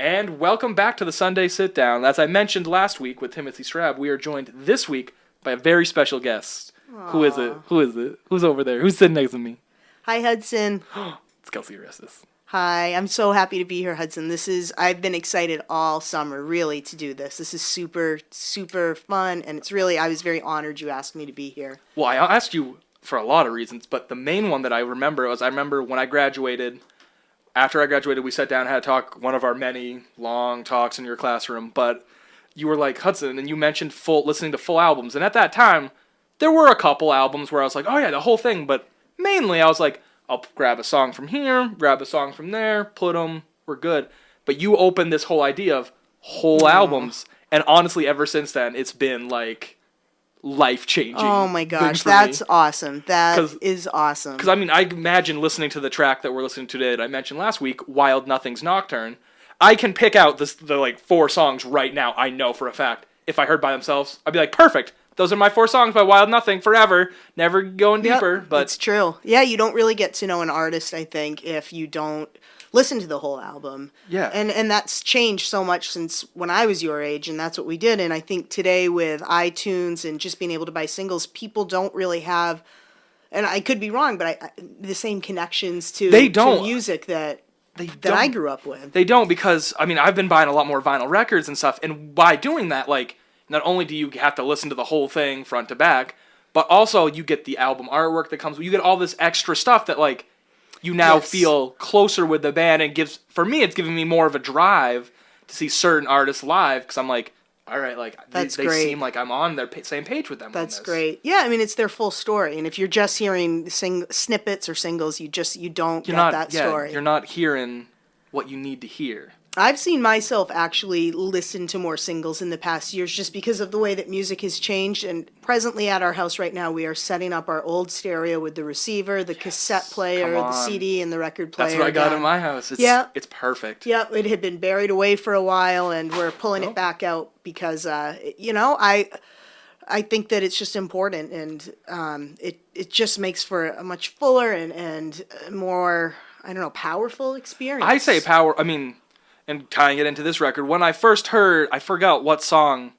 And welcome back to the Sunday Sit Down. As I mentioned last week with Timothy Strab, we are joined this week by a very special guest. Aww. Who is it? Who's over there? Who's sitting next to me? Hi, Hudson. It's Kelsey Arestis. Hi, I'm so happy to be here, Hudson. I've been excited all summer, really, to do this. This is super, super fun, and I was very honored you asked me to be here. Well, I asked you for a lot of reasons, but the main one that I remember was when I graduated. After I graduated, we sat down and had a talk, one of our many long talks in your classroom, but you were like, Hudson, and you mentioned listening to full albums, and at that time, there were a couple albums where I was like, oh yeah, the whole thing, but mainly I was like, I'll grab a song from here, grab a song from there, put them, we're good. But you opened this whole idea of whole albums, and honestly, ever since then, it's been like life-changing. Oh my gosh, that's awesome. That is awesome. Because, I mean, I imagine listening to the track that we're listening to today that I mentioned last week, Wild Nothing's Nocturne, I can pick out the 4 songs right now, I know for a fact. If I heard by themselves, I'd be like, perfect. Those are my 4 songs by Wild Nothing forever. Never going deeper. Yep, but it's true. Yeah, you don't really get to know an artist, I think, if you don't listen to the whole album. Yeah. And that's changed so much since when I was your age, and that's what we did. And I think today with iTunes and just being able to buy singles, people don't really have, and I could be wrong, but the same connections to music that I grew up with. They don't, because, I mean, I've been buying a lot more vinyl records and stuff, and by doing that, like, not only do you have to listen to the whole thing front to back, but also you get the album artwork that comes, you get all this extra stuff that, like, you now feel closer with the band, and it's giving me more of a drive to see certain artists live, because I'm like, all right, like, they seem like I'm on their same page with them. That's great. Yeah, I mean, it's their full story, and if you're just hearing snippets or singles, you don't get that story. You're not hearing what you need to hear. I've seen myself actually listen to more singles in the past years just because of the way that music has changed. And presently at our house right now, we are setting up our old stereo with the receiver, the cassette player, the CD, and the record player. That's what I got in my house. It's perfect. Yep, it had been buried away for a while, and we're pulling it back out because, I think that it's just important, and it just makes for a much fuller and more, powerful experience. I say and tying it into this record, when I first heard, I forgot what song,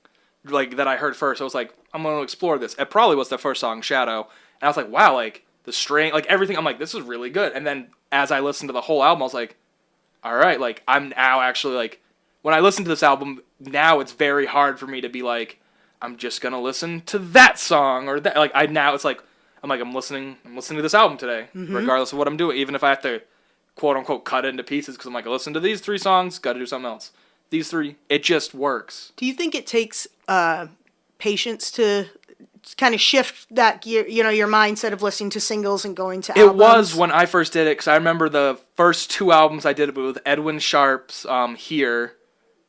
like, that I heard first. I was like, I'm going to explore this. It probably was the first song, Shadow. And I was like, wow, like, the string, like, everything. I'm like, this is really good. And then as I listened to the whole album, I was like, all right, like, I'm now actually, like, when I listen to this album, now it's very hard for me to be like, I'm just going to listen to that song or that. Like, I'm listening to this album today, regardless of what I'm doing, even if I have to quote-unquote cut it into pieces, because I'm like, I listen to these 3 songs, got to do something else. These 3, it just works. Do you think it takes patience to kind of shift that gear, your mindset of listening to singles and going to albums? It was when I first did it, because I remember the first 2 albums I did it with Edwin Sharp's Here,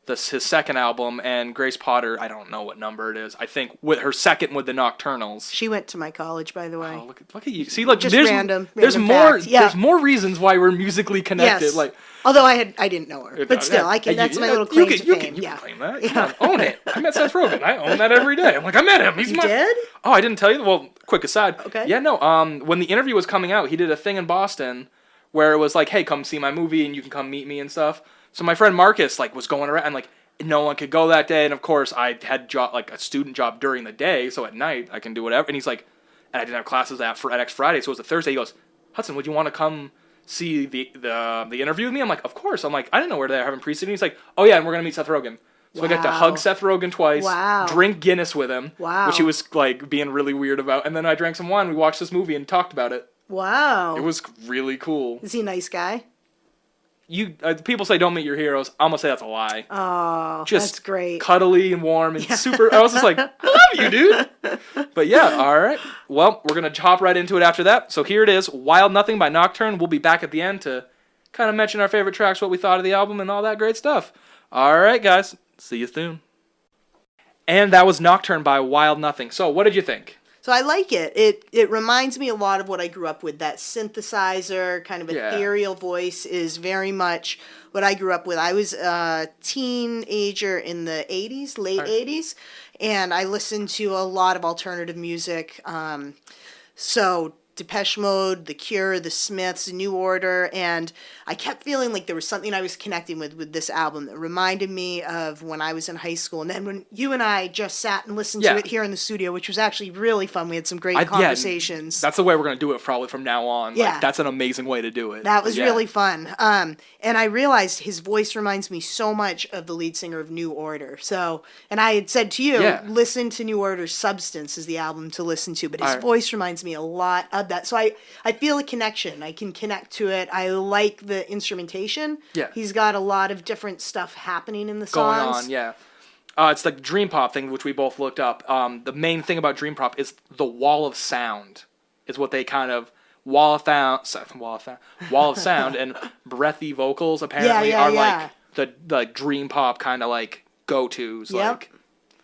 his second album, and Grace Potter, I don't know what number it is, I think with her second with the Nocturnals. She went to my college, by the way. Oh, look at you. See, look, just there's there's more reasons why we're musically connected. Yes. Like, although I didn't know her, but still, that's my little claim to fame. You can claim that. Yeah. Own it. I met Seth Rogen. I own that every day. I'm like, I met him. You did? Oh, I didn't tell you? Well, quick aside. Okay. Yeah, no, when the interview was coming out, he did a thing in Boston where it was like, hey, come see my movie and you can come meet me and stuff. So my friend Marcus, like, was going around and, like, no one could go that day, and of course I had a student job during the day, so at night I can do whatever. And he's like, and I didn't have classes at next Friday, so it was a Thursday. He goes, Hudson, would you want to come see the interview with me? I'm like, of course. I'm like, I didn't know where they're having preceding. He's like, oh yeah, and we're gonna meet Seth Rogen. So I got to hug Seth Rogen twice, drink Guinness with him, which he was like being really weird about, and then I drank some wine. We watched this movie and talked about it. Wow, it was really cool. Is he a nice guy? People say don't meet your heroes. I'm gonna say that's a lie. Oh, just that's great. Cuddly and warm and super. I was just like, I love you, dude. But yeah, all right. Well, we're gonna hop right into it after that. So here it is, Wild Nothing by Nocturne. We'll be back at the end to kind of mention our favorite tracks, what we thought of the album, and all that great stuff. All right, guys. See you soon. And that was Nocturne by Wild Nothing. So what did you think? So I like it. It reminds me a lot of what I grew up with. That synthesizer, kind of ethereal voice is very much what I grew up with. I was a teenager in the 80s, late 80s, and I listened to a lot of alternative music. So Depeche Mode, The Cure, The Smiths, New Order, and I kept feeling like there was something I was connecting with this album that reminded me of when I was in high school. And then when you and I just sat and listened to it here in the studio, which was actually really fun. We had some great conversations. That's the way we're going to do it probably from now on. Yeah. Like, that's an amazing way to do it. That was really fun. And I realized his voice reminds me so much of the lead singer of New Order. So, and I had said to you, listen to New Order's Substance is the album to listen to, but his voice reminds me a lot of that. So I feel a connection. I can connect to it. I like the instrumentation. Yeah. He's got a lot of different stuff happening in the songs. Going on, yeah. It's like dream pop thing, which we both looked up. The main thing about dream pop is the wall of sound, is what they kind of wall of sound and breathy vocals apparently are like the dream pop kind of like go-tos. Yep. Like,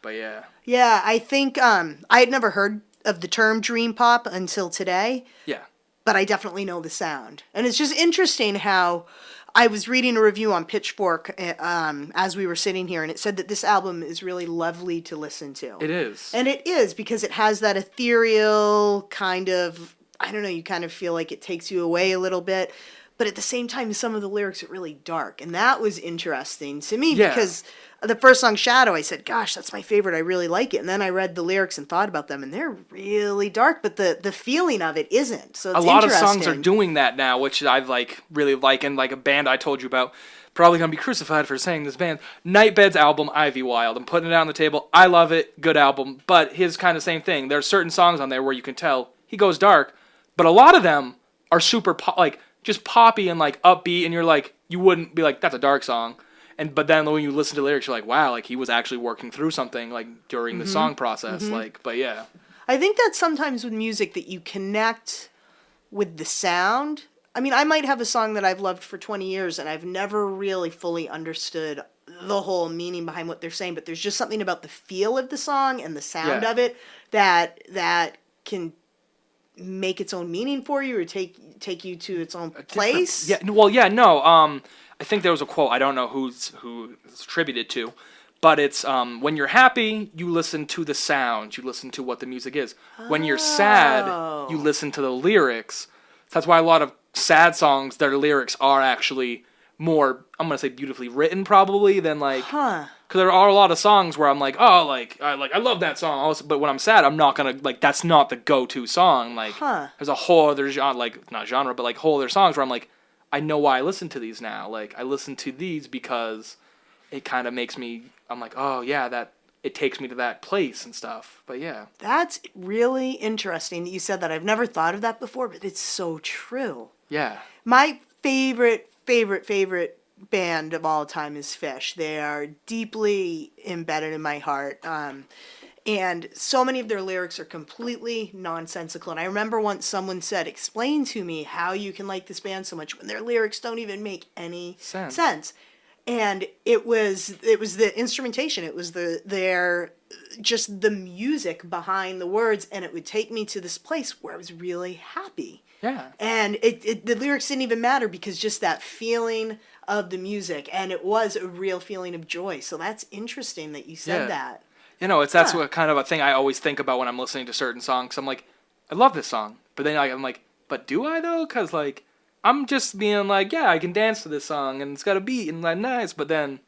but yeah. Yeah, I think I had never heard of the term dream pop until today. Yeah. But I definitely know the sound. And it's just interesting how I was reading a review on Pitchfork as we were sitting here, and it said that this album is really lovely to listen to. It is. And it is, because it has that ethereal kind of, I don't know, you kind of feel like it takes you away a little bit. But at the same time, some of the lyrics are really dark. And that was interesting to me because the first song, Shadow, I said, gosh, that's my favorite. I really like it. And then I read the lyrics and thought about them, and they're really dark, but the feeling of it isn't. So it's a lot of songs are doing that now, which I really like. And like a band I told you about, probably going to be crucified for saying this band, Nightbed's album, Ivy Wild. I'm putting it out on the table. I love it. Good album. But his kind of same thing. There's certain songs on there where you can tell he goes dark, but a lot of them are super just poppy and like upbeat, and you're like, you wouldn't be like, that's a dark song. But then when you listen to the lyrics, you're like, wow, like he was actually working through something like during the song process. Like, but yeah. I think that sometimes with music that you connect with the sound. I mean, I might have a song that I've loved for 20 years and I've never really fully understood the whole meaning behind what they're saying, but there's just something about the feel of the song and the sound of it that can make its own meaning for you or take you to its own place. I think there was a quote, I don't know who it's attributed to, but it's when you're happy, you listen to the sound, you listen to what the music is. When you're sad, you listen to the lyrics. That's why a lot of sad songs, their lyrics are actually more, I'm going to say beautifully written probably than like, because there are a lot of songs where I'm like, oh, I love that song, also, but when I'm sad, I'm not going to, like, that's not the go-to song. Like, there's a whole other genre, like, not genre, but like whole other songs where I'm like, I know why I listen to these now. Like, I listen to these because it kind of makes me, I'm like, oh, yeah, that it takes me to that place and stuff. But yeah. That's really interesting that you said that. I've never thought of that before, but it's so true. Yeah. My favorite band of all time is Fish. They are deeply embedded in my heart. And so many of their lyrics are completely nonsensical. And I remember once someone said, explain to me how you can like this band so much when their lyrics don't even make any sense. And it was the instrumentation. It was just the music behind the words. And it would take me to this place where I was really happy. Yeah. And the lyrics didn't even matter because just that feeling of the music. And it was a real feeling of joy. So that's interesting that you said that. You know, that's what kind of a thing I always think about when I'm listening to certain songs. I'm like, I love this song. But then I'm like, but do I though? Because like, I'm just being like, yeah, I can dance to this song and it's got a beat and like nice. But then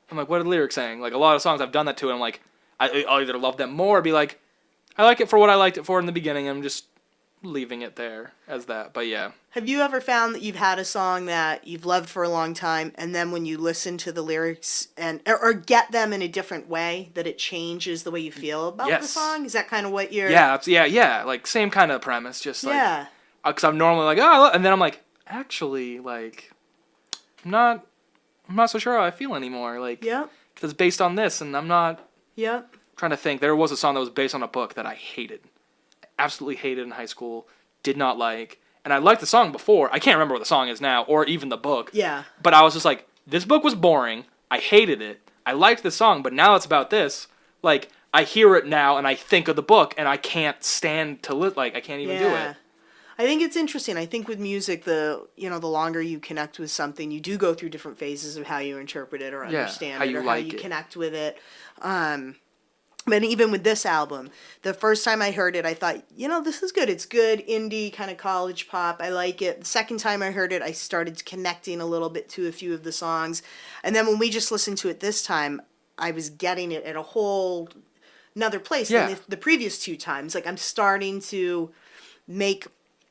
I'm like, what are the lyrics saying? Like a lot of songs I've done that to and I'm like, I'll either love them more or be like, I like it for what I liked it for in the beginning. I'm just leaving it there as that. But yeah. Have you ever found that you've had a song that you've loved for a long time and then when you listen to the lyrics or get them in a different way, that it changes the way you feel about the song? Is that kind of what you're... Yeah. Like same kind of premise. Just like, because I'm normally like, oh, and then I'm like, actually, like, I'm not so sure how I feel anymore. Like, because it's based on this and I'm not trying to think. There was a song that was based on a book that I hated. Absolutely hated in high school, did not like, and I liked the song before. I can't remember what the song is now, or even the book. Yeah. But I was just like, this book was boring. I hated it. I liked the song, but now it's about this. Like, I hear it now, and I think of the book, and I can't stand to I can't even do it. I think it's interesting. I think with music, the longer you connect with something, you do go through different phases of how you interpret it or understand it, or how you connect with it. But even with this album, the first time I heard it, I thought, this is good. It's good indie kind of college pop. I like it. The second time I heard it, I started connecting a little bit to a few of the songs. And then when we just listened to it this time, I was getting it at a whole another place than the previous two times. Like, I'm starting to make,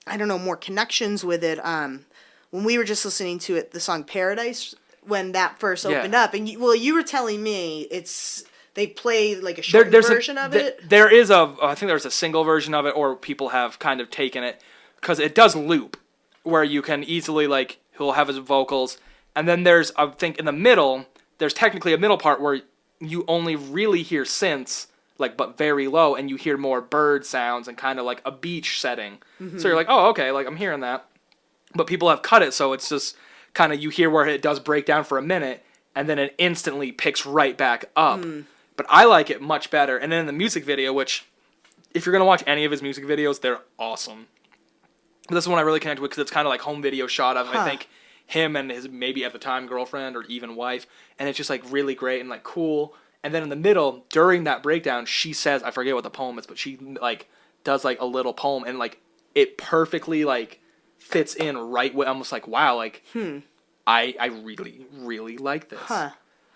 I don't know, more connections with it. When we were just listening to it, the song Paradise, when that first opened up, and you were telling me they play like a short version of it. There is I think there's a single version of it, or people have kind of taken it, because it does loop, where you can easily, like, he'll have his vocals, and then there's, I think, in the middle, there's technically a middle part where you only really hear synths, like, but very low, and you hear more bird sounds and kind of like a beach setting. Mm-hmm. So you're like, oh, okay, like, I'm hearing that. But people have cut it, so it's just kind of, you hear where it does break down for a minute, and then it instantly picks right back up. But I like it much better. And then in the music video, which, if you're going to watch any of his music videos, they're awesome. But this is one I really connect with, because it's kind of like home video shot of, I think, him and his maybe at the time girlfriend or even wife. And it's just, like, really great and, like, cool. And then in the middle, during that breakdown, she says, I forget what the poem is, but she, like, does, like, a little poem. And, like, it perfectly, like, fits in right with, almost like, wow, like, I really, really like this.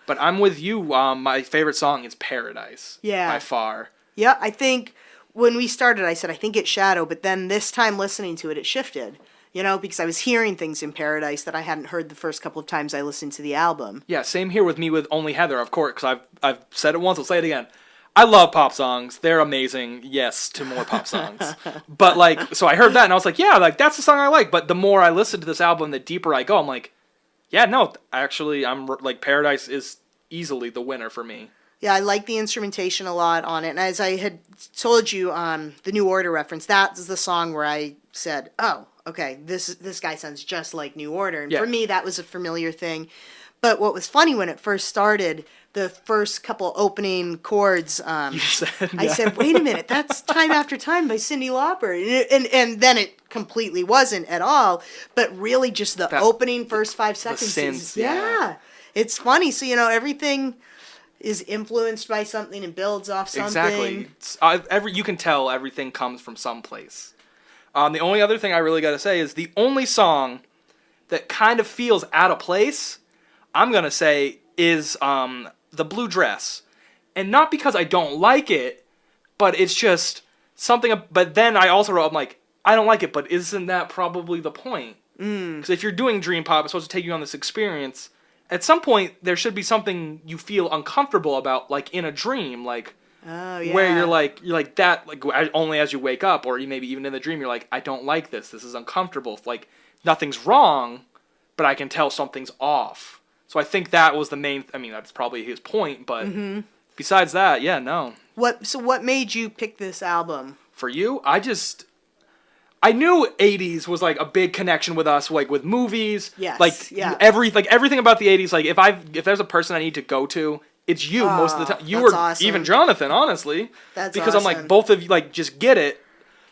But I'm with you. My favorite song is Paradise. Yeah. By far. Yeah, I think when we started, I said, I think it's Shadow, but then this time listening to it, it shifted. Because I was hearing things in Paradise that I hadn't heard the first couple of times I listened to the album. Yeah, same here with me with Only Heather, of course, because I've said it once, I'll say it again. I love pop songs. They're amazing. Yes, to more pop songs. But, like, so I heard that, and I was like, yeah, like, that's the song I like. But the more I listen to this album, the deeper I go, I'm like, yeah, no, actually, like, Paradise is easily the winner for me. Yeah, I like the instrumentation a lot on it. And as I had told you, the New Order reference, that's the song where I said, oh, okay, this guy sounds just like New Order. And for me, that was a familiar thing. But what was funny when it first started, the first couple opening chords, I said, wait a minute, that's Time After Time by Cyndi Lauper. And then it completely wasn't at all. But really just the opening first 5 seconds. The synths, It's funny. So, everything is influenced by something and builds off something. Exactly. You can tell everything comes from someplace. The only other thing I really got to say is the only song that kind of feels out of place, I'm going to say, is The Blue Dress. And not because I don't like it, but it's just something. But then I also wrote, I'm like, I don't like it, but isn't that probably the point? Because if you're doing dream pop, it's supposed to take you on this experience. At some point, there should be something you feel uncomfortable about, like in a dream, like where you're like that, like only as you wake up, or maybe even in the dream, you're like, I don't like this. This is uncomfortable. Like nothing's wrong, but I can tell something's off. So I think that was the main. I mean, that's probably his point, but besides that, yeah, no. What made you pick this album? For you, I knew 80s was, like, a big connection with us, like, with movies. Yes, everything about the 80s, like, if there's a person I need to go to, it's you most of the time. You were awesome. Even Jonathan, honestly. That's because awesome. I'm like, both of you, like, just get it.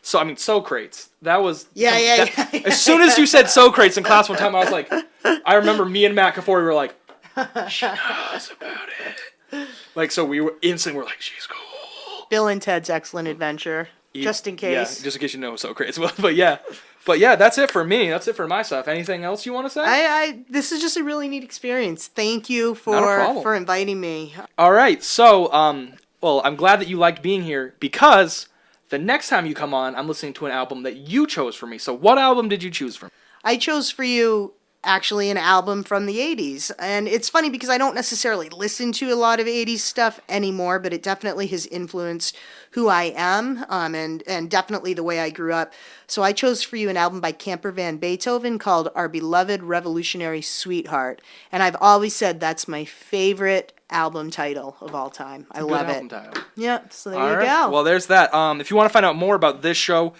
So, I mean, Socrates. That was... Yeah. As soon as you said Socrates in class one time, I was like... I remember me and Matt Kafori were like, she knows about it. Like, so we were instantly, we're like, she's cool. Bill and Ted's Excellent Adventure. Just in case. Yeah, just in case you know Socrates. But yeah, that's it for me. That's it for my stuff. Anything else you want to say? This is just a really neat experience. Thank you for inviting me. All right. So, well, I'm glad that you liked being here, because the next time you come on, I'm listening to an album that you chose for me. So what album did you choose for me? I chose for you actually an album from the 80s. And it's funny because I don't necessarily listen to a lot of 80s stuff anymore, but it definitely has influenced who I am, and definitely the way I grew up. So I chose for you an album by Camper Van Beethoven called Our Beloved Revolutionary Sweetheart. And I've always said that's my favorite album title of all time. I love it. Title. Yeah, so there you go. Well, there's that. If you want to find out more about this show,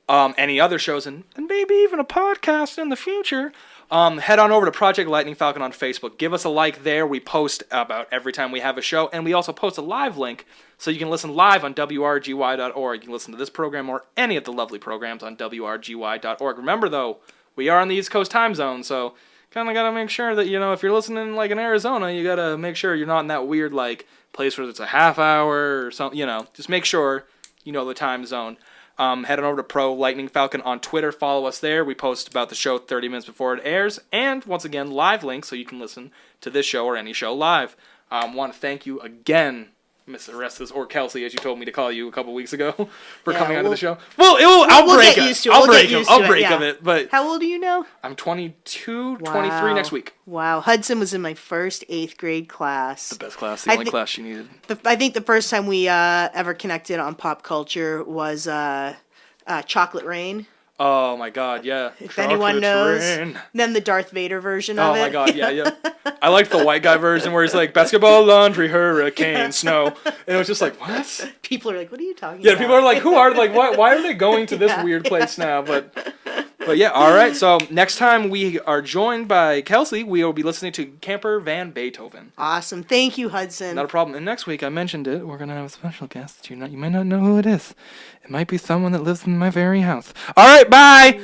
any other shows, and maybe even a podcast in the future, head on over to Project Lightning Falcon on Facebook. Give us a like there. We post about every time we have a show, and we also post a live link so you can listen live on WRGY.org. You can listen to this program or any of the lovely programs on WRGY.org. Remember, though, we are on the East Coast time zone, so kind of got to make sure that, if you're listening like in Arizona, you got to make sure you're not in that weird like place where it's a half hour or something, just make sure you know the time zone. Head on over to Pro Lightning Falcon on Twitter. Follow us there. We post about the show 30 minutes before it airs. And once again, live links so you can listen to this show or any show live. Want to thank you again, Miss Orestes, or Kelsey, as you told me to call you a couple weeks ago, for coming onto the show. Well, I'll break it. I'll break of it. But how old are you now? I'm 22, 23 next week. Wow. Hudson was in my first 8th grade class. The best class, the only class she needed. I think the first time we ever connected on pop culture was Chocolate Rain. Oh my God, yeah. If anyone knows, then the Darth Vader version of it. Oh my God, yeah. I liked the white guy version where he's like, basketball, laundry, hurricane, snow. And it was just like, what? People are like, what are you talking about? Yeah, people are like, why are they going to this weird place now? But yeah, all right. So next time we are joined by Kelsey, we will be listening to Camper Van Beethoven. Awesome. Thank you, Hudson. Not a problem. And next week, I mentioned it, we're going to have a special guest. You might not know who it is. It might be someone that lives in my very house. All right, bye!